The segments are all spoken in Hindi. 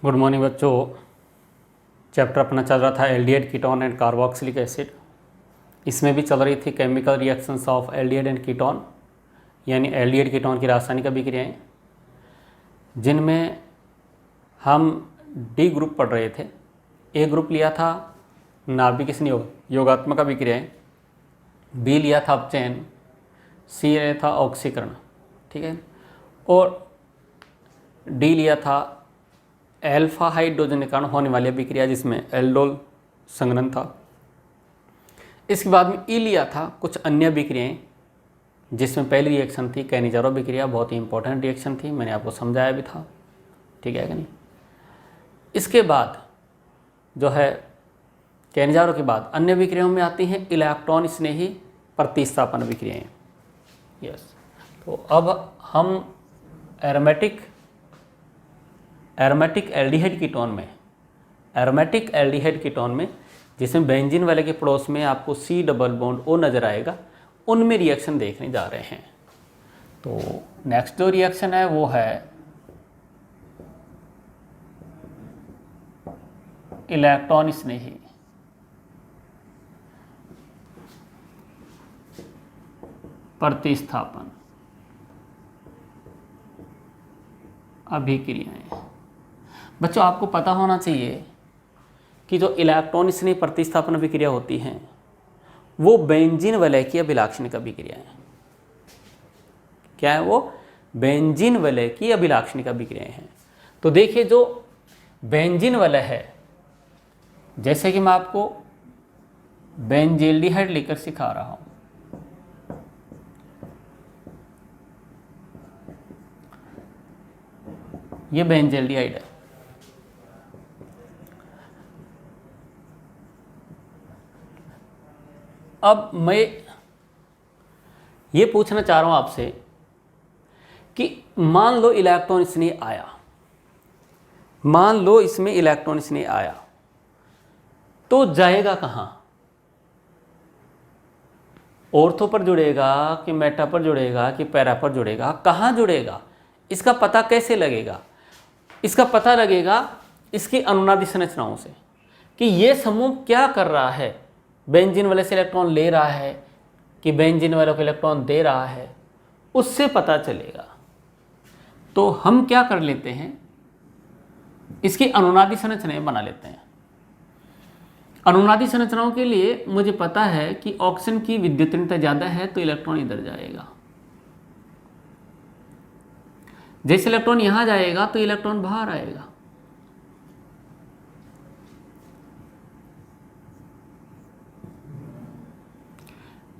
गुड मॉर्निंग बच्चों। चैप्टर अपना चल रहा था aldehyde ketone and carboxylic acid. इसमें भी चल रही थी chemical reactions of aldehyde and ketone, यानी एल्डिहाइड कीटोन की रासायनिक अभिक्रियाएं, जिनमें हम डी ग्रुप पढ़ रहे थे। ए ग्रुप लिया था नाभिक संयोग योगात्मक अभिक्रियाएं, बी लिया था अपचयन, सी लिया था ऑक्सीकरण, ठीक है, और डी लिया था एल्फा हाइड्रोजन के कारण होने वाली अभिक्रिया जिसमें एल्डोल संघनन था। इसके बाद में ई लिया था कुछ अन्य अभिक्रियाएं, जिसमें पहली रिएक्शन थी कैनिजारो अभिक्रिया, बहुत ही इंपॉर्टेंट रिएक्शन थी, मैंने आपको समझाया भी था, ठीक है कि नहीं। इसके बाद जो है कैनिजारो के बाद अन्य अभिक्रियाओं में आती हैं इलेक्ट्रॉन स्नेही प्रतिस्थापन अभिक्रियाएं। यस, तो अब हम एरोमेटिक एल्डिहाइड कीटोन में जिसमें बेंजीन वाले के पड़ोस में आपको C डबल बॉन्ड O नज़र आएगा, उनमें रिएक्शन देखने जा रहे हैं। तो नेक्स्ट जो रिएक्शन है वो है इलेक्ट्रॉन स्नेही प्रतिस्थापन अभिक्रियाएं। बच्चों, आपको पता होना चाहिए कि जो इलेक्ट्रॉन स्नेही प्रतिस्थापन अभिक्रिया होती हैं वो बेंजीन वलय की अभिलाक्षणिक अभिक्रिया है। क्या है वो? बेंजीन वलय की अभिलाक्षणिक अभिक्रियाएं हैं। तो देखिए, जो बेंजीन वलय है, जैसे कि मैं आपको बेंजील्डिहाइड लिखकर सिखा रहा हूं, ये बेंजील्डिहाइड है। अब मैं ये पूछना चाह रहा हूं आपसे कि मान लो इलेक्ट्रॉन इसने आया, मान लो इसमें इलेक्ट्रॉन इसने आया, तो जाएगा कहां? ऑर्थो पर जुड़ेगा कि मेटा पर जुड़ेगा कि पैरा पर जुड़ेगा? कहां जुड़ेगा? इसका पता कैसे लगेगा? इसका पता लगेगा इसकी अनुनादी संरचनाओं से कि ये समूह क्या कर रहा है, बेंजीन वाले से इलेक्ट्रॉन ले रहा है कि बेंजीन वाले को इलेक्ट्रॉन दे रहा है, उससे पता चलेगा। तो हम क्या कर लेते हैं, इसकी अनुनादी संरचनाएं बना लेते हैं। अनुनादी संरचनाओं के लिए मुझे पता है कि ऑक्सीजन की विद्युतीयता ज़्यादा है तो इलेक्ट्रॉन इधर जाएगा, जैसे इलेक्ट्रॉन यहां जाएगा तो इलेक्ट्रॉन बाहर आएगा।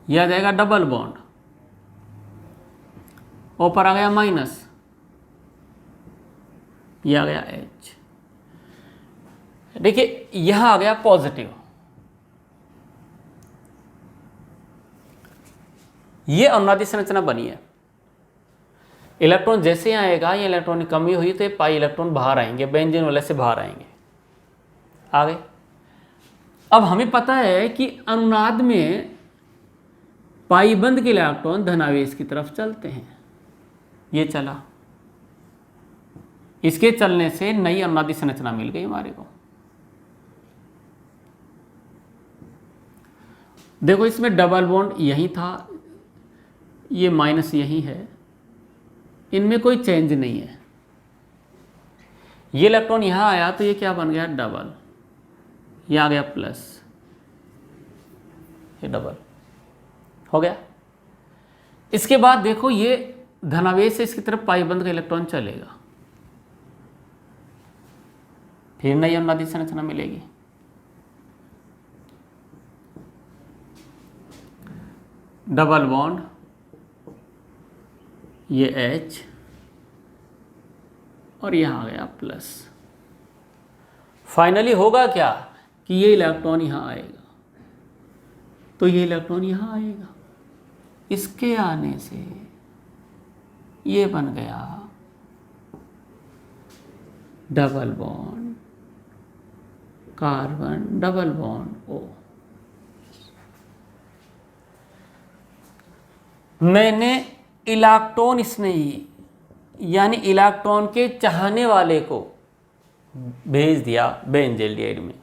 यह आ जाएगा डबल बॉन्ड, ऊपर आ गया माइनस, यह आ गया H। देखिए यहां आ गया पॉजिटिव, ये अनुनादी संरचना बनी है। इलेक्ट्रॉन जैसे ही आएगा, ये इलेक्ट्रॉन की कमी हुई तो पाई इलेक्ट्रॉन बाहर आएंगे, बेंजीन वाले से बाहर आएंगे, आ गए। अब हमें पता है कि अनुनाद में पाईबंद के इलेक्ट्रॉन धनावेश की तरफ चलते हैं। ये चला, इसके चलने से नई अनुनादी संरचना मिल गई हमारे को। देखो, इसमें डबल बॉन्ड यही था, ये माइनस यही है, इनमें कोई चेंज नहीं है। ये इलेक्ट्रॉन यहां आया तो ये क्या बन गया? डबल, ये आ गया प्लस, ये डबल हो गया। इसके बाद देखो, ये धनावेश से इसकी तरफ पाईबंद का इलेक्ट्रॉन चलेगा, फिर नई अनुनादी संरचना मिलेगी। डबल बॉन्ड, ये H, और यहां आ गया प्लस। फाइनली होगा क्या कि ये इलेक्ट्रॉन यहां आएगा, तो ये इलेक्ट्रॉन यहां आएगा, इसके आने से ये बन गया double bond carbon, double bond O। मैंने इलेक्ट्रॉन स्नेही यानी इलेक्ट्रॉन के चाहने वाले को भेज दिया बेंजल्डिहाइड में,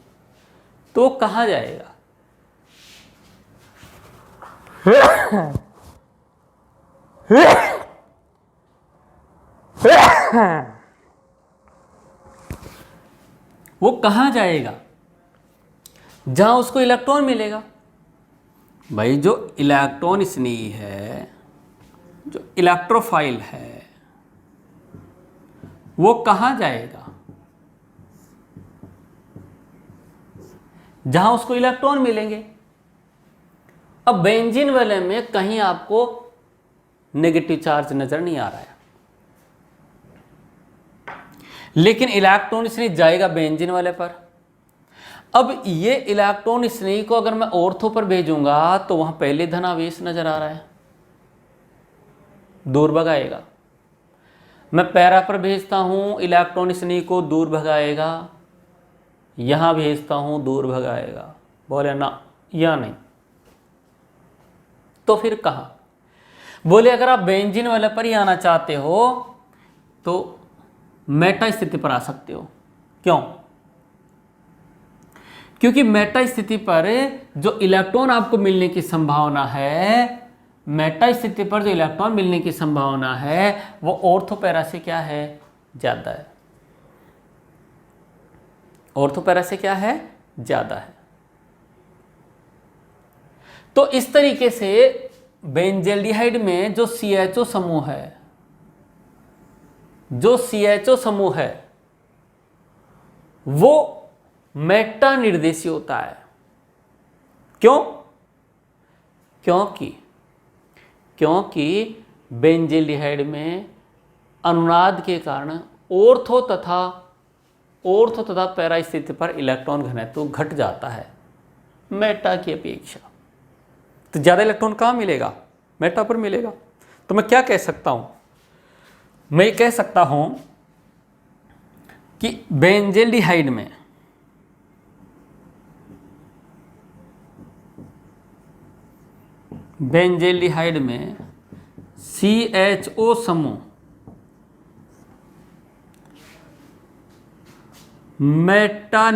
तो वो कहाँ जाएगा? वो कहाँ जाएगा? जहां उसको इलेक्ट्रॉन मिलेगा। भाई जो इलेक्ट्रॉन स्नेही है, जो इलेक्ट्रोफाइल है, वो कहाँ जाएगा? जहां उसको इलेक्ट्रॉन मिलेंगे। अब बेंजीन वाले में कहीं आपको नेगेटिव चार्ज नजर नहीं आ रहा है, लेकिन इलेक्ट्रॉन स्नेही जाएगा बेंजीन वाले पर। अब ये इलेक्ट्रॉन स्नेही को अगर मैं ऑर्थो पर भेजूंगा तो वहां पहले धनावेश नजर आ रहा है, दूर भगाएगा। मैं पैरा पर भेजता हूं, इलेक्ट्रॉन स्नेही को दूर भगाएगा। यहां भेजता हूं, दूर भगाएगा। बोले ना, या नहीं। तो फिर कहां? बोले अगर आप बेंजीन वाले पर ही आना चाहते हो तो मेटा स्थिति पर आ सकते हो। क्यों? क्योंकि मेटा स्थिति पर जो इलेक्ट्रॉन आपको मिलने की संभावना है, मेटा स्थिति पर जो इलेक्ट्रॉन मिलने की संभावना है वो ऑर्थो पैरा से क्या है? ज्यादा है। ऑर्थो पैरा से क्या है? ज्यादा है। तो इस तरीके से बेंजल्डिहाइड में जो CHO समूह है, जो CHO समूह है वो मेटा निर्देशी होता है। क्यों? क्योंकि बेंजल्डिहाइड में अनुनाद के कारण ऑर्थो तथा पैरा स्थिति पर इलेक्ट्रॉन घनत्व घट जाता है मेटा की अपेक्षा। तो ज्यादा इलेक्ट्रॉन कहां मिलेगा? मेटा पर मिलेगा। तो मैं क्या कह सकता हूं? मैं ये कह सकता हूं कि बेंजल्डिहाइड में CHO समूह मेटा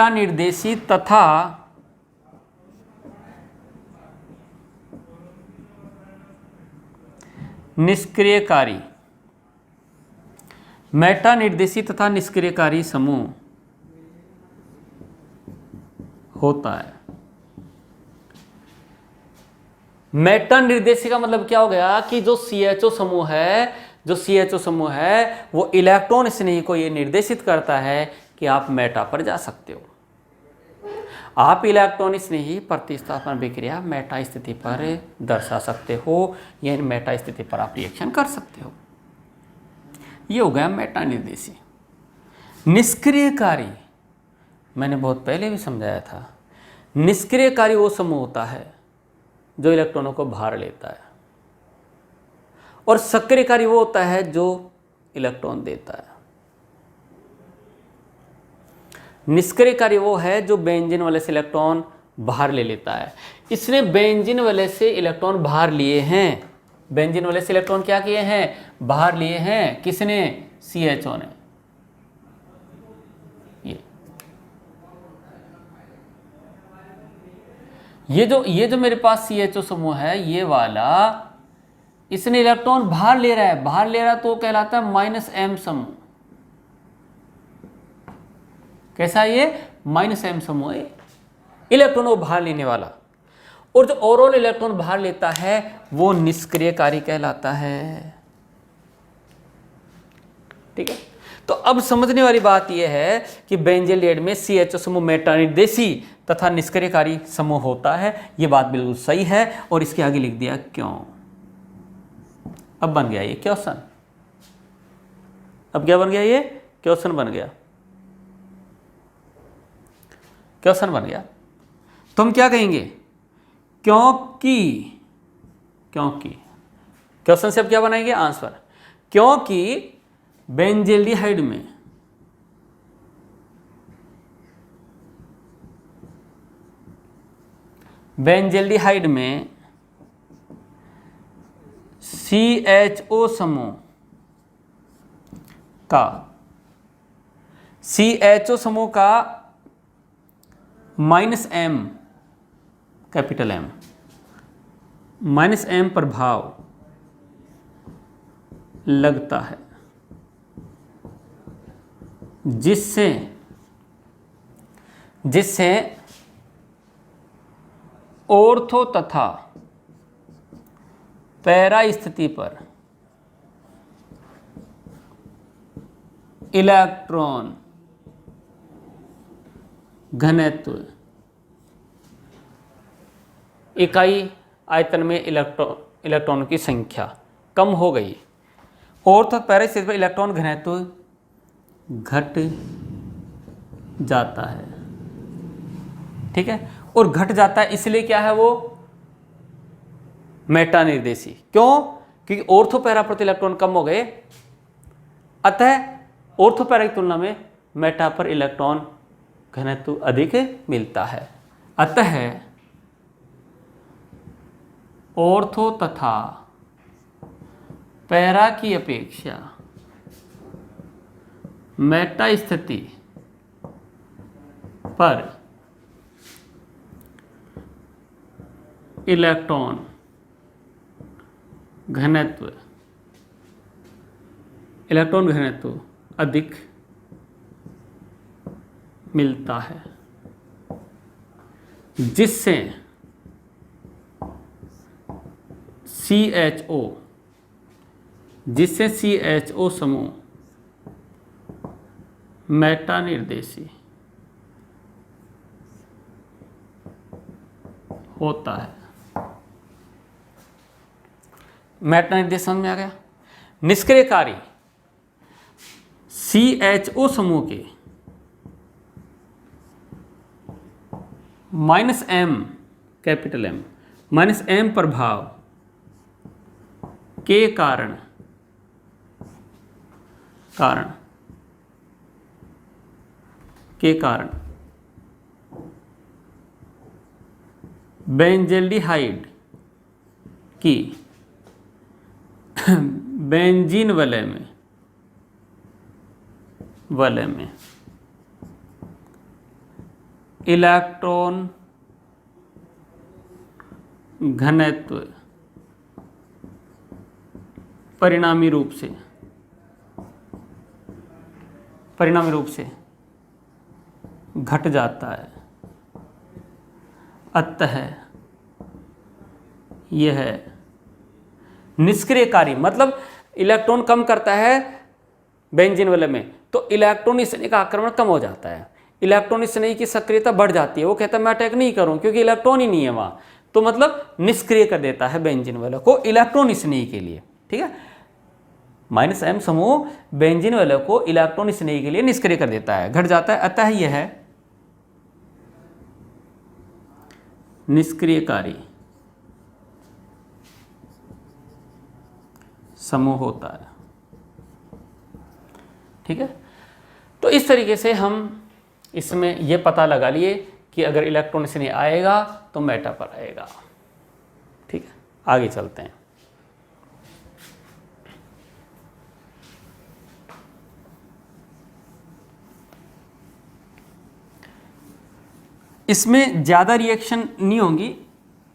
निर्देशी तथा निष्क्रियकारी, मेटा निर्देशी तथा निष्क्रियकारी समूह होता है। मेटा निर्देशी का मतलब क्या हो गया कि जो CHO समूह है वो इलेक्ट्रॉन स्नेही को ये निर्देशित करता है कि आप मेटा पर जा सकते हो। आप इलेक्ट्रॉन स्नेही प्रतिस्थापन विक्रिया मेटा स्थिति पर दर्शा सकते हो, यानी मेटा स्थिति पर आप रिएक्शन कर सकते हो। ये हो गया मेटा निर्देशी। निष्क्रियकारी मैंने बहुत पहले भी समझाया था। निष्क्रियकारी वो समूह होता है जो इलेक्ट्रॉनों को बाहर लेता है, और सक्रियकारी वो होता है जो इलेक्ट्रॉन देता है। निष्क्रियकारी वो है जो बेंजीन वाले से इलेक्ट्रॉन बाहर ले लेता है। इसने बेंजीन वाले से इलेक्ट्रॉन बाहर लिए हैं। बेंजीन वाले से इलेक्ट्रॉन क्या किए हैं? बाहर लिए हैं। किसने? CHO ने। ये जो मेरे पास CHO समूह है, ये वाला, इसने इलेक्ट्रॉन बाहर ले रहा है तो कहलाता है -m समूह। कैसा है ये? -m समूह है, इलेक्ट्रॉन को बाहर लेने वाला। और जो ओवरऑल इलेक्ट्रॉन बाहर लेता है वो निष्क्रियकारी कहलाता है। ठीक है, तो अब समझने वाली बात यह है कि बेंजल्डिहाइड में CHO समूह मेटा निर्देशी तथा निष्क्रियकारी समूह होता है। यह बात बिल्कुल सही है, और इसके आगे लिख दिया क्यों। अब बन गया ये क्वेश्चन। अब क्या बन गया? ये क्वेश्चन बन गया। क्वेश्चन बन गया। तो हम क्या कहेंगे? क्योंकि क्वेश्चन से अब क्या बनाएंगे? आंसर। क्योंकि बेंजल्डिहाइड में CHO समूह का CHO समूह का -M कैपिटल M -M प्रभाव लगता है, जिससे ऑर्थो तथा पैरा स्थिति पर इलेक्ट्रॉन घनत्व इकाई आयतन में इलेक्ट्रॉनों की संख्या कम हो गई। ऑर्थो पैरा स्थिति पर इलेक्ट्रॉन घनत्व घट जाता है, ठीक है। और घट जाता है इसलिए क्या है वो मेटा निर्देशी। क्यों? क्योंकि ऑर्थो पैरा पर इलेक्ट्रॉन कम हो गए, अतः ऑर्थो पैरा की तुलना में मेटा पर इलेक्ट्रॉन घनत्व अधिक मिलता है। अतः ऑर्थो तथा पैरा की अपेक्षा मेटा स्थिति पर इलेक्ट्रॉन घनत्व अधिक मिलता है, जिससे CHO समूह मेटा निर्देशी होता है। मेटा निर्देश समझ में आ गया। निष्क्रियकारी CHO समूह के -M कैपिटल M -M प्रभाव के कारण बेंजल्डिहाइड की बेंजीन वलय में इलेक्ट्रॉन घनत्व परिणामी रूप से घट जाता है। अतः यह निष्क्रियकारी, मतलब इलेक्ट्रॉन कम करता है बेंजीन वलय में, तो इलेक्ट्रॉन स्नेही का आक्रमण कम हो जाता है, इलेक्ट्रॉन स्नेही की सक्रियता बढ़ जाती है। वो कहता है मैं अटैक नहीं करूं क्योंकि इलेक्ट्रॉन ही नहीं है वहां, तो मतलब निष्क्रिय कर देता है बेंजीन वलय को इलेक्ट्रॉन स्नेही के लिए, ठीक है। -M समूह बेंजीन वलय को इलेक्ट्रॉन स्नेही के लिए निष्क्रिय कर देता है, घट जाता है। अतः यह निष्क्रियकारी समूह होता है, ठीक है। तो इस तरीके से हम इसमें यह पता लगा लिए कि अगर इलेक्ट्रॉन स्नेही आएगा तो मेटा पर आएगा, ठीक है। आगे चलते हैं। इसमें ज़्यादा रिएक्शन नहीं होंगी,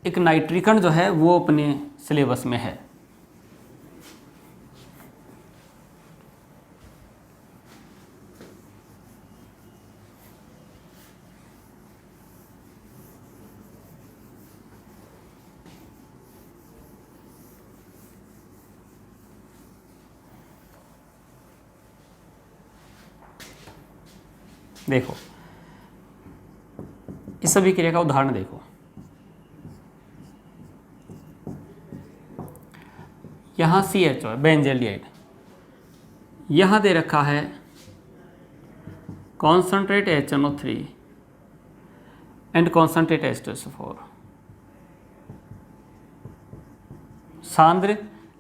एक नाइट्रिकन जो है वो अपने सिलेबस में है। देखो इस सभी क्रिया का उदाहरण देखो। यहां CHO है बेंजल्डिहाइड, यहां दे रखा है concentrate HNO3 and concentrate H2SO4, सांद्र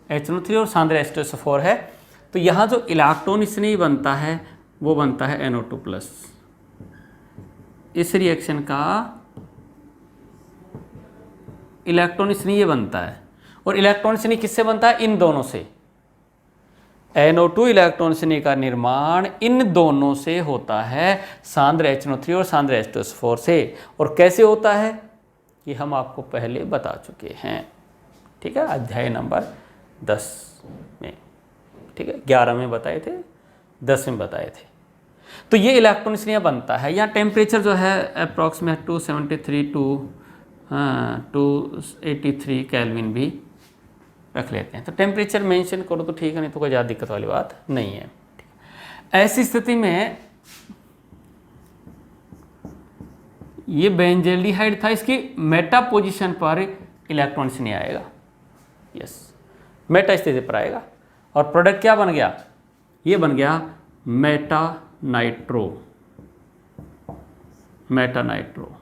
HNO3 और सांद्र H2SO4 है। तो यहां जो इलेक्ट्रॉन स्नेही बनता है वो बनता है NO2+। इस रिएक्शन का इलेक्ट्रॉन स्नेही बनता है और इलेक्ट्रॉन स्नेही किससे बनता है? इन दोनों से। NO2 इलेक्ट्रॉन स्नेही का निर्माण इन दोनों से होता है, सांद्र HNO3 और सांद्र H2SO4 से। और कैसे होता है ये हम आपको पहले बता चुके हैं, ठीक है, अध्याय नंबर 10 में, ठीक है, 11 में बताए थे, 10 में बताए थे। तो ये इलेक्ट्रॉन स्नेही बनता है। यहाँ टेम्परेचर जो है अप्रॉक्सीमेट 273 टू 283 केल्विन भी रख लेते हैं। तो टेम्परेचर मेंशन करो तो ठीक है, नहीं तो कोई ज़्यादा दिक्कत वाली बात नहीं है। ऐसी स्थिति में ये बेंजल्डिहाइड था, इसकी मेटा पोजीशन पर इलेक्ट्रॉन स्नेही आएगा, यस, मेटा स्थिति पर आएगा। और प्रोडक्ट क्या बन गया? ये बन गया Meta nitro, Meta nitro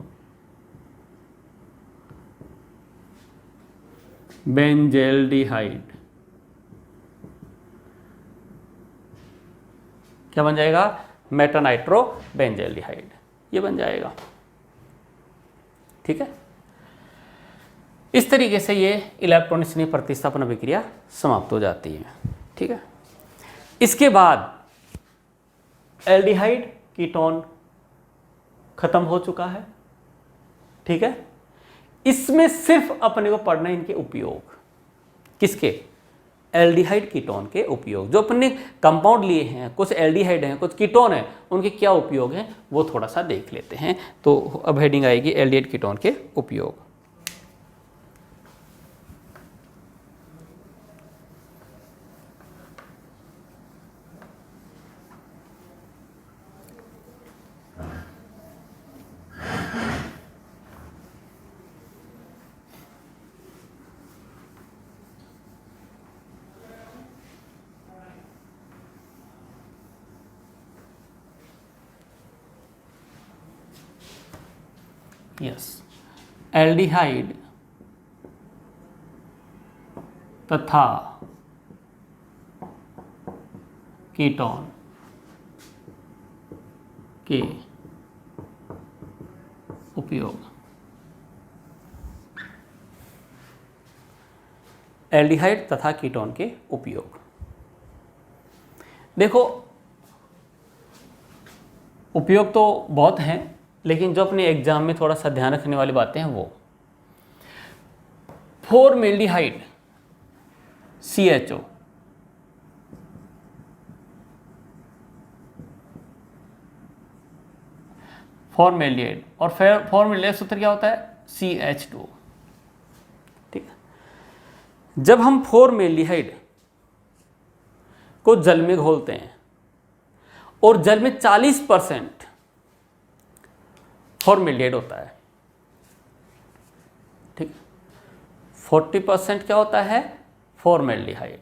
benzaldehyde. क्या बन जाएगा? मेटा नाइट्रो बेंजल्डिहाइड, ये बन जाएगा, ठीक है। इस तरीके से ये इलेक्ट्रॉन स्नेही प्रतिस्थापन अभिक्रिया समाप्त हो जाती है, ठीक है। इसके बाद एल्डिहाइड कीटोन खत्म हो चुका है, ठीक है। इसमें सिर्फ अपने को पढ़ना है इनके उपयोग। किसके? एल्डिहाइड कीटोन के उपयोग। जो अपने कंपाउंड लिए हैं, कुछ एल्डिहाइड हैं, कुछ कीटोन हैं, उनके क्या उपयोग हैं वो थोड़ा सा देख लेते हैं। तो अब हेडिंग आएगी एल्डिहाइड कीटोन के उपयोग। यस, एल्डिहाइड तथा कीटोन के उपयोग। एल्डिहाइड तथा कीटोन के उपयोग, देखो उपयोग तो बहुत हैं, लेकिन जो अपने एग्जाम में थोड़ा सा ध्यान रखने वाली बातें हैं वो 4-मेल्डिहाइड CHO, फॉर्मेल्डिहाइड, और फॉर्मेल्डिहाइड सूत्र क्या होता है? CH2, ठीक है। जब हम 4-मेल्डिहाइड को जल में घोलते हैं और जल में 40% फॉर्मेल्डिहाइड होता है, ठीक, 40% क्या होता है? फॉर्मेल्डिहाइड,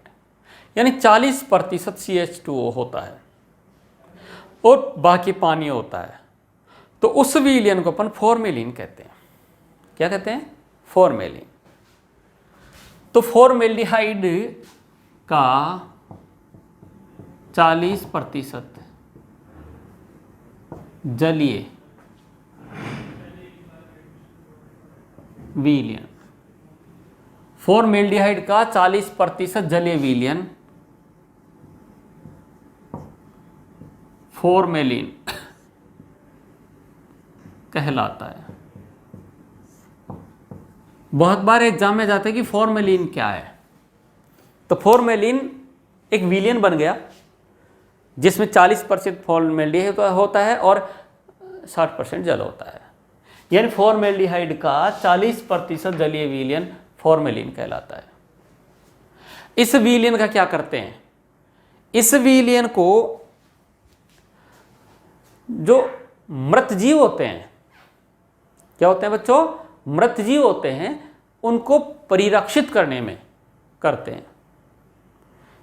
यानी 40% CH2O होता है और बाकी पानी होता है। तो उस विलयन को अपन फॉर्मेलिन कहते हैं। क्या कहते हैं? फॉर्मेलिन। तो फॉर्मेल्डिहाइड का 40% जलीय विलयन, फॉर्मेल्डिहाइड का 40% जलीय विलयन फॉर्मेलिन कहलाता है। बहुत बार एग्जाम में जाते हैं कि फॉर्मेलिन क्या है। तो फॉर्मेलिन एक विलयन बन गया जिसमें 40% फॉर्मेल्डिहाइड होता है और 60% जल होता है, यानी फॉर्मेल्डिहाइड का 40% जलीय विलयन फॉर्मेलिन कहलाता है। इस विलयन का क्या करते हैं? इस विलयन को जो मृत जीव होते हैं, क्या होते हैं बच्चों? मृत जीव होते हैं, उनको परिरक्षित करने में करते हैं।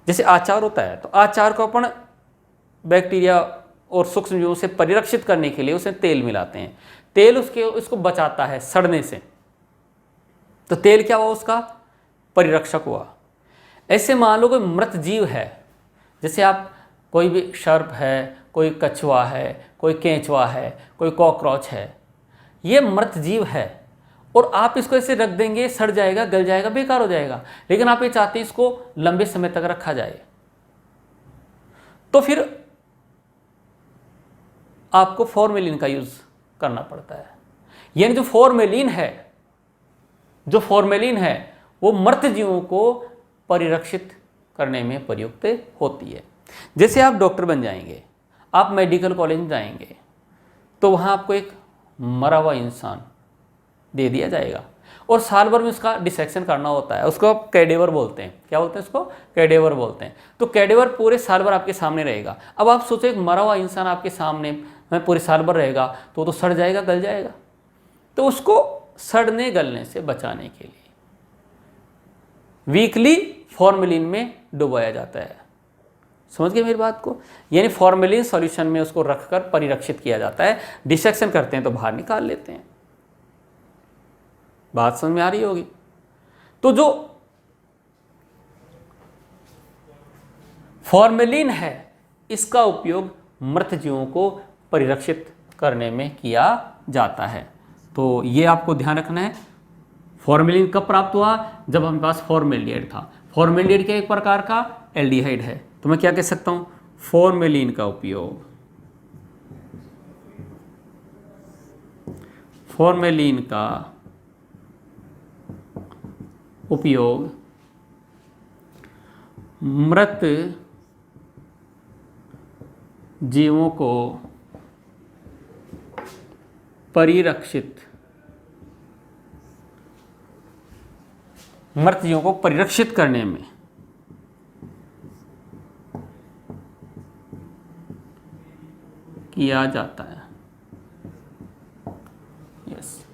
जैसे आचार होता है, तो आचार को अपन बैक्टीरिया और सूक्ष्म जीवों से परिरक्षित करने के लिए उसमें तेल मिलाते हैं। तेल उसको बचाता है सड़ने से, तो तेल क्या हुआ? उसका परिरक्षक हुआ। ऐसे मान लो कोई मृत जीव है, जैसे आप कोई भी सर्प है, कोई कछुआ है, कोई केंचुआ है, कोई कॉकरोच है, ये मृत जीव है और आप इसको ऐसे रख देंगे, सड़ जाएगा, गल जाएगा, बेकार हो जाएगा। लेकिन आप ये चाहते हैं इसको लंबे समय तक रखा जाए, तो फिर आपको फॉर्मेलिन का यूज करना पड़ता है। यानी जो फॉर्मेलिन है वो मृत जीवों को परिरक्षित करने में प्रयुक्त होती है। जैसे आप डॉक्टर बन जाएंगे, आप मेडिकल कॉलेज में जाएंगे, तो वहाँ आपको एक मरा हुआ इंसान दे दिया जाएगा और साल भर में उसका डिसेक्शन करना होता है। उसको आप कैडेवर बोलते हैं। क्या बोलते हैं उसको? कैडेवर बोलते हैं। तो कैडेवर पूरे साल भर आपके सामने रहेगा। अब आप सोचो एक मरा हुआ इंसान आपके सामने पूरे साल भर रहेगा तो सड़ जाएगा, गल जाएगा। तो उसको सड़ने गलने से बचाने के लिए वीकली फॉर्मेलिन में डुबाया जाता है। समझ गए मेरी बात को? यानी फॉर्मेलिन सॉल्यूशन में उसको रखकर परिरक्षित किया जाता है। डिसेक्शन करते हैं तो बाहर निकाल लेते हैं। बात समझ में आ रही होगी? तो जो फॉर्मेलिन है इसका उपयोग मृत जीवों को परिरक्षित करने में किया जाता है। तो ये आपको ध्यान रखना है। फॉर्मेलिन कब प्राप्त हुआ? जब हमारे पास फॉर्मेल्डिहाइड था। फॉर्मेल्डिहाइड क्या एक प्रकार का एल्डिहाइड है। तो मैं क्या कह सकता हूं? फॉर्मेलिन का उपयोग मृत जीवों को परिरक्षित करने में किया जाता है। यस।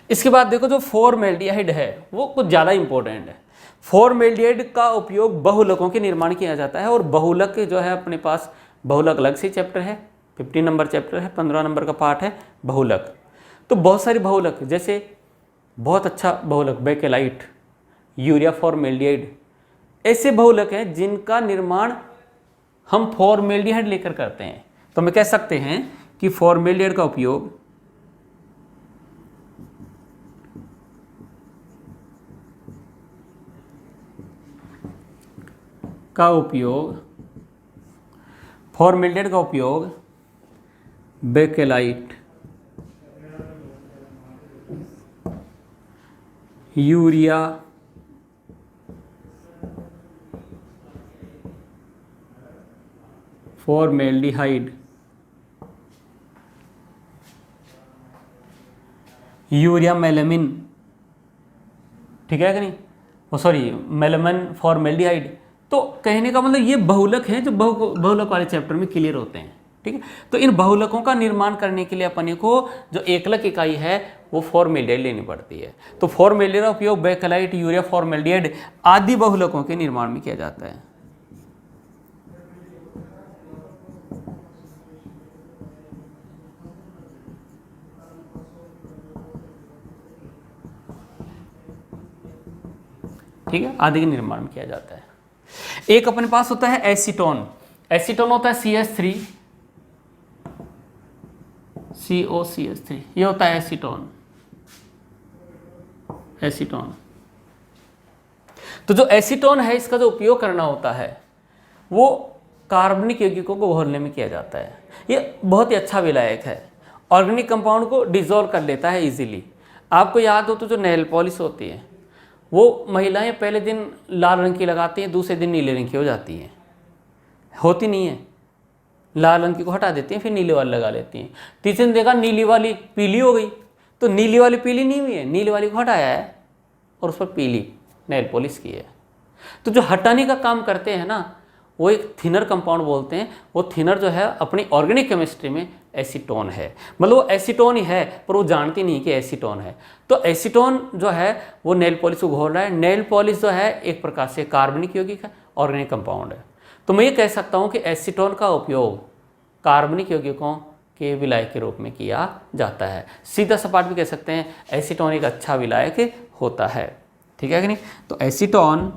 इसके बाद देखो जो फॉर्मेल्डिहाइड है वो कुछ ज़्यादा इंपॉर्टेंट है। फॉर्मेल्डिहाइड का उपयोग बहुलकों के निर्माण किया जाता है। और बहुलक जो है अपने पास बहुलक अलग से चैप्टर है, 15 नंबर चैप्टर है, 15 नंबर का पार्ट है बहुलक। तो बहुत सारी बहुलक, जैसे बहुत अच्छा बहुलक बेकेलाइट, यूरिया फॉर्मेल्डिहाइड, ऐसे बहुलक हैं जिनका निर्माण हम फॉर्मेल्डिहाइड लेकर करते हैं। तो हम कह सकते हैं कि फॉर्मेल्डिहाइड फॉर्मेल्डिहाइड का उपयोग bakelite, urea formaldehyde, urea melamine, ठीक है कि नहीं, वो सॉरी मेलामिन फॉर्मेल्डिहाइड। तो कहने का मतलब ये बहुलक हैं जो बहुलक वाले चैप्टर में क्लियर होते हैं। ठीक है। तो इन बहुलकों का निर्माण करने के लिए अपने को जो एकलक इकाई है वो फॉर्मेल्डिहाइड लेनी पड़ती है। तो फॉर्मेल्डिहाइड का उपयोग बेकेलाइट, यूरिया फॉर्मेल्डिहाइड आदि बहुलकों के निर्माण में किया जाता है। ठीक है, आदि के निर्माण में किया जाता है। एक अपने पास होता है एसीटोन। एसीटोन होता है CH3 COCH3, ये होता है एसीटोन। तो जो एसीटोन है इसका जो उपयोग करना होता है वो कार्बनिक यौगिकों को घोलने में किया जाता है। ये बहुत ही अच्छा विलायक है, ऑर्गेनिक कंपाउंड को डिसॉल्व कर लेता है इजीली। आपको याद हो तो जो नेल पॉलिश होती है वो महिलाएं पहले दिन लाल रंग की लगाती हैं, दूसरे दिन नीले रंग की हो जाती हैं। होती नहीं है, लाल रंग की को हटा देती हैं, फिर नीले वाली लगा लेती हैं। तीसरे दिन देखा नीली वाली पीली हो गई, तो नीली वाली पीली नहीं हुई है, नीली वाली को हटाया है और उस पर पीली नेल पॉलिश की है। तो जो हटाने का काम करते हैं ना वो एक थिनर कंपाउंड बोलते हैं। वो थिनर जो है अपनी ऑर्गेनिक केमिस्ट्री में एसीटोन है, मतलब वो एसीटोन ही है पर वो जानती नहीं कि एसीटोन है। तो एसीटोन जो है वो नेल पॉलिश को घोल रहा है। नेल पॉलिश जो है एक प्रकार से कार्बनिक यौगिक है, ऑर्गेनिक कंपाउंड है। तो मैं ये कह सकता हूँ कि एसीटोन का उपयोग कार्बनिक यौगिकों के विलायक के रूप में किया जाता है। सीधा सपाट भी कह सकते हैं एसीटोन एक अच्छा विलायक होता है। ठीक है कि नहीं? तो एसीटोन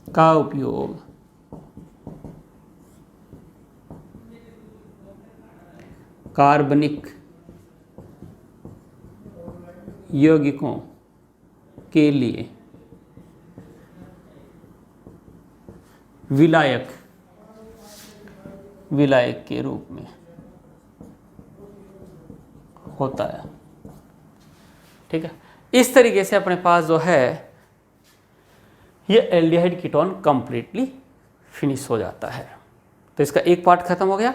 का उपयोग कार्बनिक यौगिकों के लिए विलायक के रूप में होता है। ठीक है, इस तरीके से अपने पास जो है ये एल्डिहाइड कीटोन कंप्लीटली फिनिश हो जाता है। तो इसका एक पार्ट खत्म हो गया।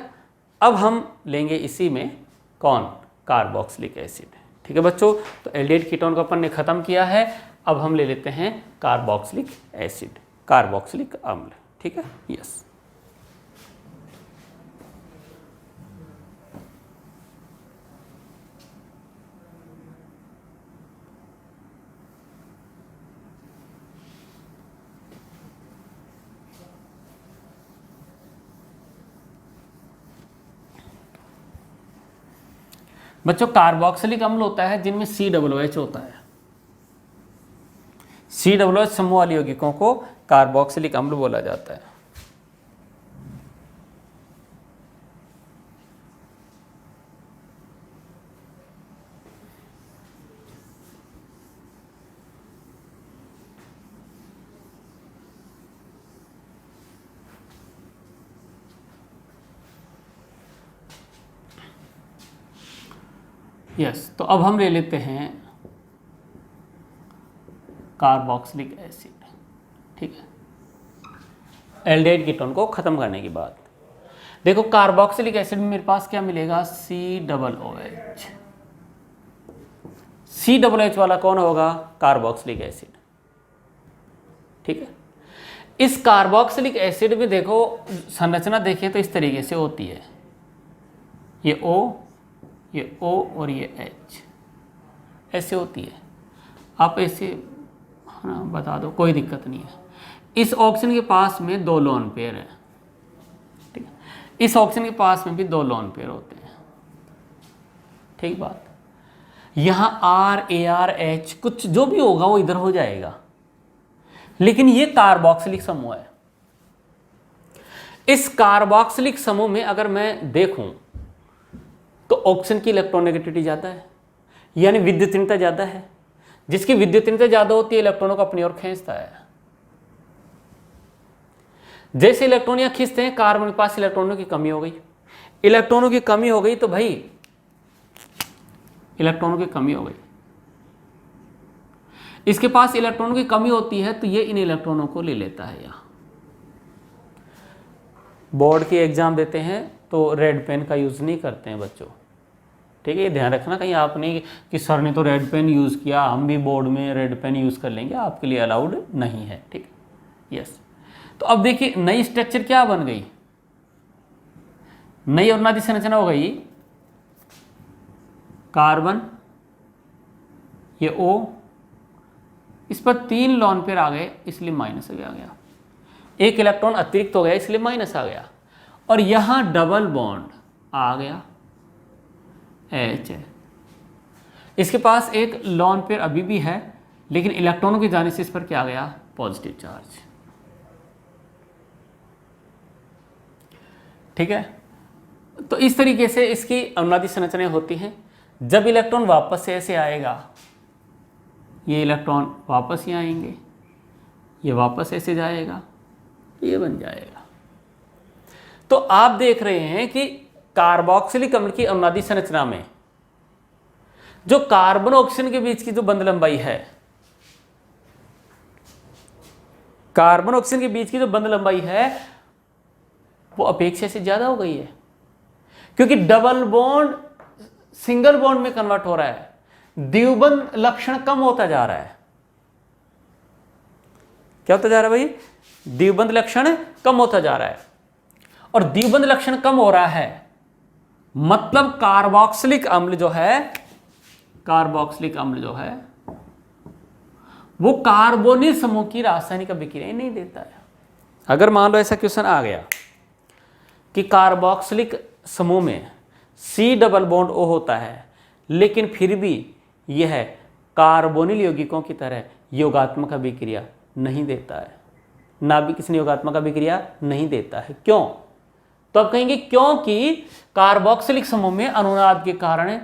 अब हम लेंगे इसी में कौन, कार्बोक्सिलिक एसिड। ठीक है बच्चों, तो एल्डिहाइड कीटोन को अपन ने खत्म किया है। अब हम ले लेते हैं कार्बोक्सिलिक एसिड, कार्बोक्सिलिक अम्ल। ठीक है, यस। बच्चों कार्बोक्सिलिक अम्ल होता है जिनमें COOH होता है। COOH समूह वाले यौगिकों को कार्बोक्सिलिक अम्ल बोला जाता है। यस, तो अब हम ले लेते हैं कार्बोक्सिलिक एसिड। ठीक है, एल्डिहाइड कीटोन को खत्म करने के बाद देखो कार्बोक्सिलिक एसिड में मेरे पास क्या मिलेगा, COOH। COOH वाला कौन होगा, कार्बोक्सिलिक एसिड। ठीक है, इस कार्बोक्सिलिक एसिड में देखो संरचना देखें तो इस तरीके से होती है, ये O और ये H ऐसे होती है। आप ऐसे हाँ बता दो, कोई दिक्कत नहीं है। इस ऑक्सीजन के पास में 2 लोन पेयर है। ठीक है, इस ऑक्सीजन के पास में भी 2 लोन पेयर होते हैं। ठीक बात, यहाँ R, AR, H कुछ जो भी होगा वो इधर हो जाएगा, लेकिन ये कार्बोक्सिलिक समूह है। इस कार्बोक्सिलिक समूह में अगर मैं देखूं तो ऑक्सीजन की इलेक्ट्रोनेगेटिविटी ज़्यादा है, यानी विद्युतीनता ज़्यादा है। जिसकी विद्युतीनता ज़्यादा होती है इलेक्ट्रॉनों को अपनी ओर खींचता है। जैसे इलेक्ट्रॉन यहाँ खींचते हैं, कार्बन के पास इलेक्ट्रॉनों की कमी हो गई। इलेक्ट्रॉनों की कमी हो गई तो भाई इलेक्ट्रॉनों की कमी हो गई, इसके पास इलेक्ट्रॉनों की कमी होती है तो ये इन इलेक्ट्रॉनों को ले लेता है। यहाँ बोर्ड की एग्जाम देते हैं तो रेड पेन का यूज़ नहीं करते हैं बच्चों। ठीक है, ये ध्यान रखना कहीं आप नहीं कि सर ने तो रेड पेन यूज़ किया, हम भी बोर्ड में रेड पेन यूज़ कर लेंगे, आपके लिए अलाउड नहीं है। ठीक है, यस। तो अब देखिए नई स्ट्रक्चर क्या बन गई, नई अनुनादी संरचना हो गई। कार्बन, ये O, इस पर 3 लोन पेयर आ गए इसलिए माइनस आ गया, एक इलेक्ट्रॉन अतिरिक्त हो गया इसलिए माइनस आ गया, और यहां डबल बॉन्ड आ गया H है। इसके पास एक लोन पेयर अभी भी है, लेकिन इलेक्ट्रॉनों के जाने से इस पर क्या आ गया, पॉजिटिव चार्ज। ठीक है, तो इस तरीके से इसकी अनुनादी संरचनाएं होती हैं। जब इलेक्ट्रॉन वापस से ऐसे आएगा, ये इलेक्ट्रॉन वापस ही आएंगे, ये वापस ऐसे जाएगा, ये बन जाएगा। तो आप देख रहे हैं कि कार्बोक्सिलिक अम्ल की अनुनादी संरचना में जो कार्बन ऑक्सीजन के बीच की जो बंध लंबाई है, कार्बन ऑक्सीजन के बीच की जो बंध लंबाई है वो अपेक्षा से ज्यादा हो गई है, क्योंकि डबल बॉन्ड सिंगल बॉन्ड में कन्वर्ट हो रहा है, द्विबंध लक्षण कम होता जा रहा है। क्या होता जा रहा है भाई, द्विबंध लक्षण कम होता जा रहा है, और द्विबंध लक्षण कम हो रहा है मतलब कार्बोक्सिलिक अम्ल जो है, कार्बोक्सिलिक अम्ल जो है वो कार्बोनिल समूह की रासायनिक अभिक्रिया नहीं देता है। अगर मान लो ऐसा क्वेश्चन आ गया कि कार्बोक्सिलिक समूह में C डबल बॉन्ड O होता है, लेकिन फिर भी यह कार्बोनिल यौगिकों की तरह योगात्मक अभिक्रिया नहीं देता है, नाभिक किसी योगात्मक अभिक्रिया नहीं देता है। क्यों? तो आप कहेंगे क्योंकि कार्बोक्सिलिक समूह में अनुनाद के कारण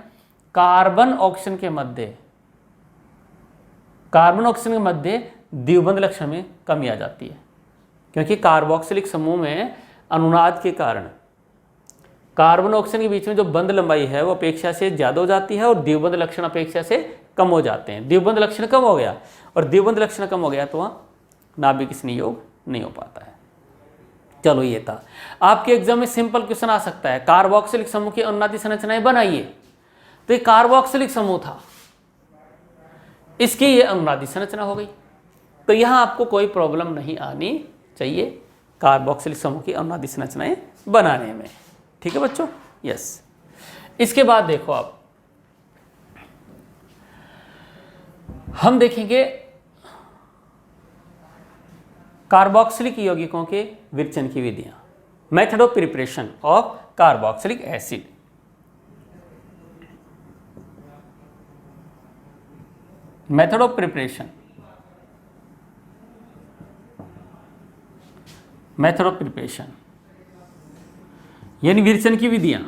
कार्बन ऑक्सीजन के मध्य कार्बन ऑक्सीजन के मध्य द्विबंध लक्षण में कमी आ जाती है, क्योंकि कार्बोक्सिलिक समूह में अनुनाद के कारण कार्बन ऑक्सीजन के बीच में जो बंध लंबाई है वो अपेक्षा से ज़्यादा हो जाती है और द्विबंध लक्षण अपेक्षा से कम हो जाते हैं। द्विबंध लक्षण कम हो गया और द्विबंध लक्षण कम हो गया तो वहाँ नाभिक संयोग नहीं हो पाता है। चलो ये था। आपके एग्जाम में सिंपल क्वेश्चन आ सकता है, कार्बोक्सिलिक समूह की अनुनादी संरचनाएं बनाइए। तो ये कार्बोक्सिलिक समूह था, इसकी ये अनुनादी संरचना हो गई। तो यहाँ आपको कोई प्रॉब्लम नहीं आनी चाहिए कार्बोक्सिलिक समूह की अनुनादी संरचनाएं बनाने में। ठीक है बच्चों, यस। इसके बाद देखो आप, हम देखेंगे कार्बोक्सिलिक यौगिकों के विरचन की विधियां, method of preparation of carboxylic acid. Method of preparation, method of preparation यानी विरचन की विधियां।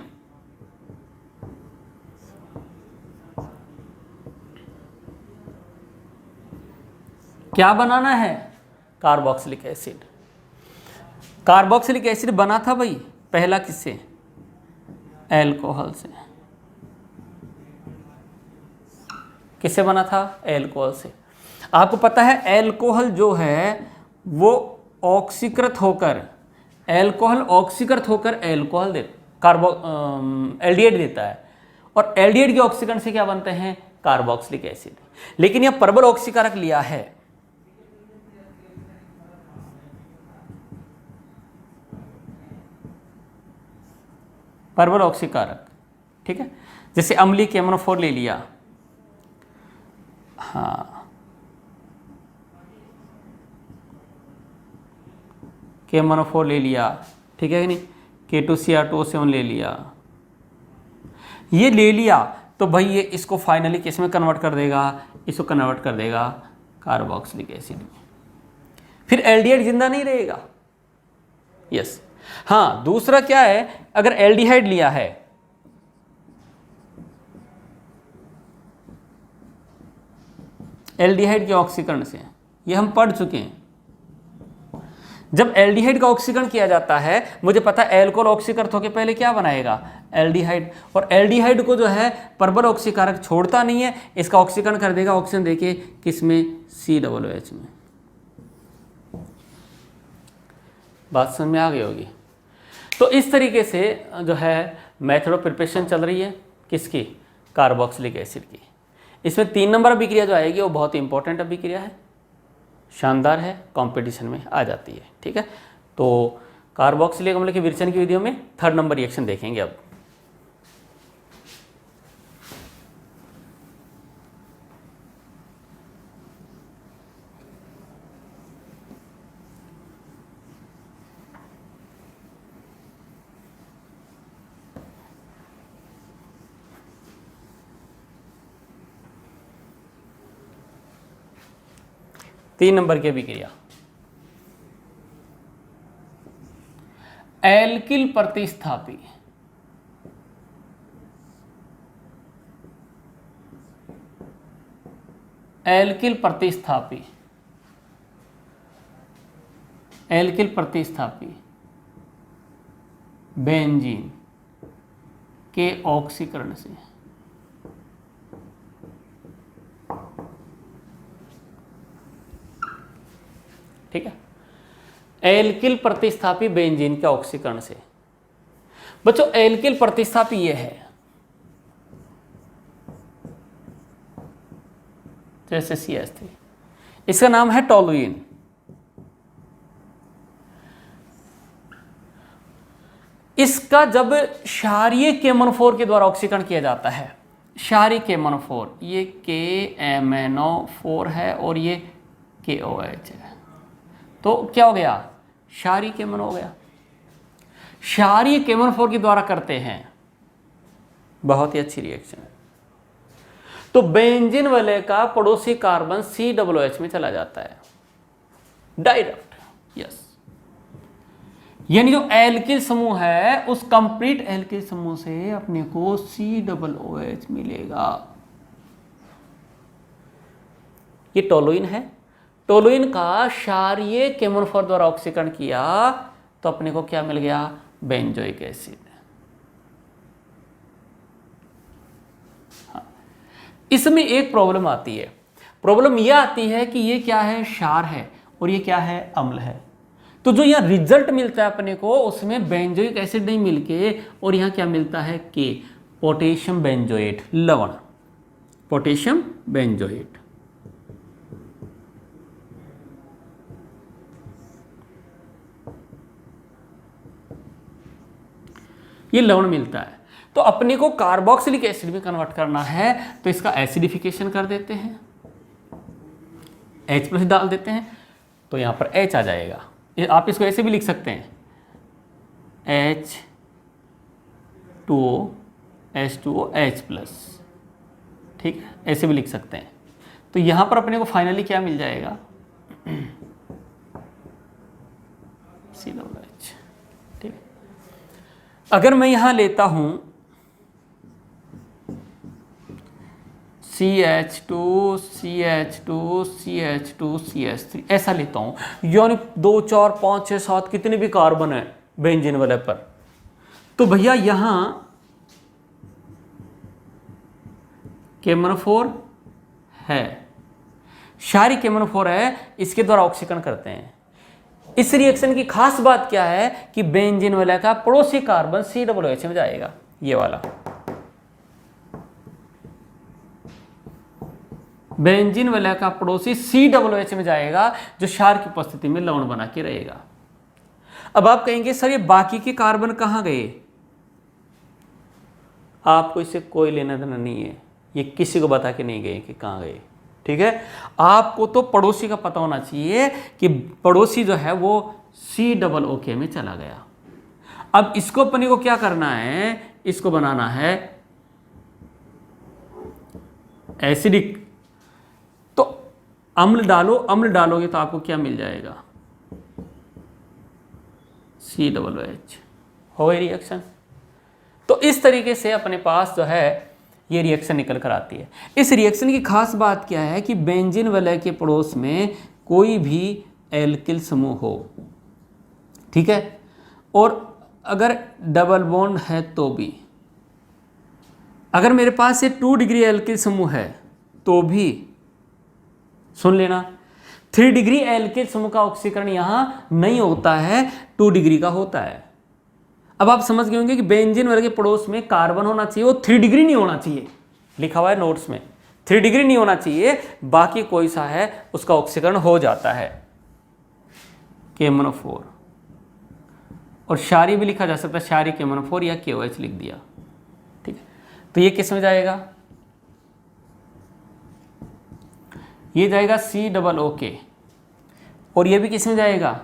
क्या बनाना है? Carboxylic acid. कार्बोक्सिलिक एसिड बना था भाई पहला किससे? एल्कोहल से। किससे बना था? एल्कोहल से। आपको पता है एल्कोहल जो है वो ऑक्सीकृत होकर, एल्कोहल ऑक्सीकृत होकर एल्कोहल दे एल्डिहाइड देता है, और एल्डिहाइड के ऑक्सीकरण से क्या बनते हैं? Carboxylic acid. लेकिन यह प्रबल ऑक्सीकारक लिया है, प्रबल ऑक्सीकारक। ठीक है, जैसे अम्लीय KMnO4 ले लिया, हाँ KMnO4 ले लिया, ठीक है कि नहीं, K2Cr2O7 ले लिया, ये ले लिया तो भाई ये इसको फाइनली किस में कन्वर्ट कर देगा? इसको कन्वर्ट कर देगा कार्बोक्सिलिक एसिड में। फिर एल्डिहाइड जिंदा नहीं रहेगा। यस। हाँ, दूसरा क्या है, अगर एल्डिहाइड लिया है, एल्डिहाइड के ऑक्सीकरण से, ये हम पढ़ चुके हैं। जब एल्डिहाइड का ऑक्सीकरण किया जाता है, मुझे पता है एल्कोहल ऑक्सीकृत होकर पहले क्या बनाएगा? एल्डिहाइड। और एल्डिहाइड को जो है प्रबल ऑक्सीकारक छोड़ता नहीं है, इसका ऑक्सीकरण कर देगा ऑक्सीजन देके किस में? COOH में। बात समझ में आ गई होगी। तो इस तरीके से जो है मेथड ऑफ प्रिपरेशन चल रही है किसकी? कार्बोक्सिलिक एसिड की। इसमें 3 नंबर अभिक्रिया जो आएगी वो बहुत इंपॉर्टेंट अभिक्रिया है, शानदार है, कंपटीशन में आ जाती है। ठीक है, तो कार्बोक्सिलिक अम्ल के विरचन की विधियों में 3rd नंबर रिएक्शन देखेंगे अब। तीन नंबर की अभिक्रिया, एल्किल प्रतिस्थापी। एल्किल प्रतिस्थापी, एल्किल प्रतिस्थापी बेंजीन के ऑक्सीकरण से। ठीक है, एल्किल प्रतिस्थापी बेंजीन के ऑक्सीकरण से। बच्चों एल्किल प्रतिस्थापी ये है, जैसे CH3, इसका नाम है टोलुइन। इसका जब क्षारीय KMnO4 के द्वारा ऑक्सीकरण किया जाता है, क्षारीय KMnO4, ये KMnO4 है और ये KOH है, तो क्या हो गया? क्षारीय KMnO हो गया। क्षारीय KMnO4 के द्वारा करते हैं, बहुत ही अच्छी रिएक्शन। तो बेंजीन वलय का पड़ोसी कार्बन COOH में चला जाता है डायरेक्ट। यस, यानी जो एल्किल समूह है उस कंप्लीट एल्किल समूह से अपने को COOH मिलेगा। ये टोलुइन है, टोलुइन का क्षारीय केमोनोफोर द्वारा ऑक्सीकरण किया तो अपने को क्या मिल गया, बेंजोइक एसिड। इसमें एक प्रॉब्लम आती है, प्रॉब्लम यह आती है कि ये क्या है, क्षार है और ये क्या है, अम्ल है। तो जो यहाँ रिजल्ट मिलता है अपने को उसमें बेंजोइक एसिड नहीं मिलके और यहाँ क्या मिलता है, के, पोटेशियम बेंजोएट, लवण, पोटेशियम बेंजोएट। ये लवण मिलता है। तो अपने को कार्बोक्सिलिक एसिड में कन्वर्ट करना है तो इसका एसिडिफिकेशन कर देते हैं, H+ डाल देते हैं तो यहाँ पर H आ जाएगा। आप इसको ऐसे भी लिख सकते हैं, H2O H2O H+, ठीक है, ऐसे भी लिख सकते हैं। तो यहाँ पर अपने को फाइनली क्या मिल जाएगा, COH, ठीक है। अगर मैं यहाँ लेता हूँ CH2 CH2 CH2 CH3 ऐसा लेता हूँ, यानी 2 4 5 6 7 कितने भी कार्बन है बेंजीन वाले पर, तो भैया यहाँ केमोनोफोर है, क्षारीय केमोनोफोर है, इसके द्वारा ऑक्सीकरण करते हैं। इस रिएक्शन की खास बात क्या है कि बेंजीन वाले का पड़ोसी कार्बन COOH में जाएगा, ये वाला बेंजीन वाले का पड़ोसी COOH में जाएगा जो क्षार की उपस्थिति में लवण बना के रहेगा। अब आप कहेंगे सर ये बाकी के कार्बन कहाँ गए, आपको इससे कोई लेना देना नहीं है, ये किसी को बता के नहीं गए कि कहाँ गए, ठीक है। आपको तो पड़ोसी का पता होना चाहिए कि पड़ोसी जो है वो COOH में चला गया। अब इसको अपने को क्या करना है, इसको बनाना है एसिडिक, तो अम्ल डालो, अम्ल डालोगे तो आपको क्या मिल जाएगा, COOH, हो गई रिएक्शन। तो इस तरीके से अपने पास जो है ये रिएक्शन निकल कर आती है। इस रिएक्शन की खास बात क्या है कि बेंजीन वलय के पड़ोस में कोई भी एल्किल समूह हो, ठीक है, और अगर डबल बॉन्ड है तो भी, अगर मेरे पास ये 2 डिग्री एल्किल समूह है तो भी, सुन लेना, 3 डिग्री एल्किल समूह का ऑक्सीकरण यहां नहीं होता है, 2 डिग्री का होता है। अब आप समझ गए होंगे कि बेंजीन वाले के पड़ोस में कार्बन होना चाहिए, वो 3 डिग्री नहीं होना चाहिए, लिखा हुआ है नोट्स में 3 डिग्री नहीं होना चाहिए, बाकी कोई सा है उसका ऑक्सीकरण हो जाता है, केमोनोफोर। और क्षारीय भी लिखा जा सकता है, क्षारीय केमोनोफोर या KOH लिख दिया, ठीक है। तो ये किस में जाएगा, ये जाएगा COOH, और ये भी किस में जाएगा,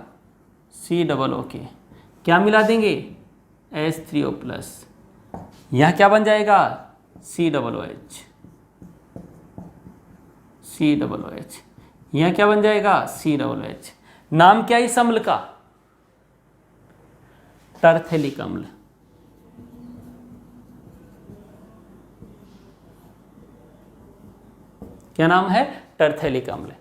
COOH। क्या मिला देंगे, H3O+, यहाँ क्या बन जाएगा, COOH, यहाँ क्या बन जाएगा, COOH। नाम क्या है इस अम्ल का, टरथेलिक अम्ल। क्या नाम है, टरथेलिक अम्ल।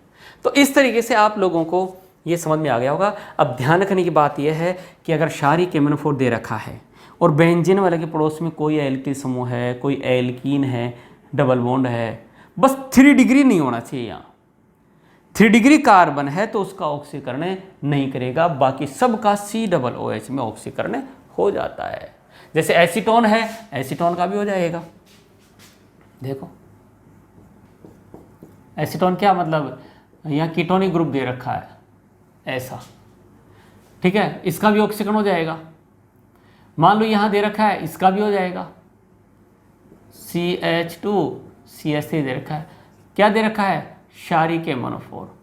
तो इस तरीके से आप लोगों को ये समझ में आ गया होगा। अब ध्यान रखने की बात यह है कि अगर क्षारीय केमोनोफोर दे रखा है और बेंजीन वाले के पड़ोस में कोई एल्किल समूह है, कोई एल्कीन है, डबल बॉन्ड है, बस 3 डिग्री नहीं होना चाहिए, यहाँ 3 डिग्री कार्बन है तो उसका ऑक्सीकरण नहीं करेगा, बाकी सब का COOH में ऑक्सीकरण हो जाता है। जैसे एसीटोन है, एसीटोन का भी हो जाएगा। देखो एसीटोन क्या मतलब, यहाँ कीटोनिक ग्रुप दे रखा है ऐसा, ठीक है, इसका भी ऑक्सीकरण हो जाएगा। मान लो यहाँ दे रखा है, इसका भी हो जाएगा, CH2 CH3 दे रखा है, क्या दे रखा है, क्षारीय केमोनोफोर,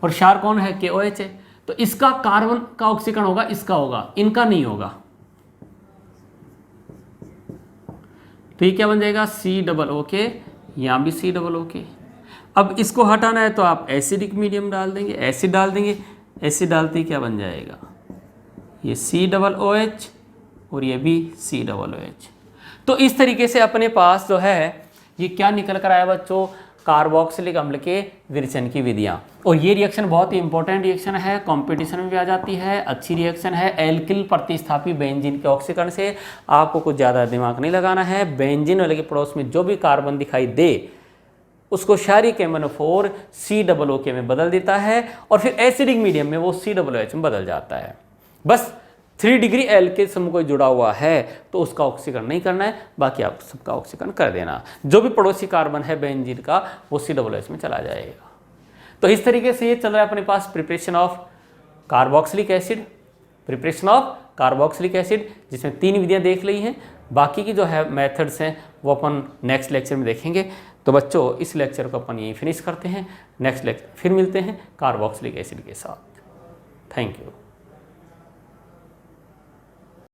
और क्षार कौन है, KOH है, तो इसका कार्बन का ऑक्सीकरण होगा, इसका होगा, इनका नहीं होगा। तो ये क्या बन जाएगा, COOH, यहाँ भी COOH। अब इसको हटाना है तो आप एसिडिक मीडियम डाल देंगे, एसिड डाल देंगे, एसिड डालते ही क्या बन जाएगा, ये COOH और ये भी COOH। तो इस तरीके से अपने पास जो है ये क्या निकल कर आया बच्चों, कार्बोक्सिलिक अम्ल के विरचन की विधियाँ। और ये रिएक्शन बहुत ही इंपॉर्टेंट रिएक्शन है, कंपटीशन में भी आ जाती है, अच्छी रिएक्शन है। एल्किल प्रतिस्थापी बेंजीन के ऑक्सीकरण से, आपको कुछ ज़्यादा दिमाग नहीं लगाना है। बेंजीन वाले के पड़ोस में जो भी कार्बन दिखाई दे उसको क्षारीय MnO4 COO में बदल देता है और फिर एसिडिक मीडियम में वो COOH में बदल जाता है। बस 3 डिग्री एल के समूह कोई जुड़ा हुआ है तो उसका ऑक्सीकरण नहीं करना है, बाकी आप सबका ऑक्सीकरण कर देना। जो भी पड़ोसी कार्बन है बेंजीन का वो COOH में चला जाएगा। तो इस तरीके से ये चल रहा है अपने पास प्रिपरेशन ऑफ कार्बोक्सिलिक एसिड, जिसमें 3 विधियां देख ली हैं। बाकी की जो है मेथड्स हैं वो अपन नेक्स्ट लेक्चर में देखेंगे। तो बच्चों इस लेक्चर को अपन यहीं फिनिश करते हैं, नेक्स्ट लेक्चर फिर मिलते हैं कार्बोक्सिलिक एसिड के साथ। Thank you.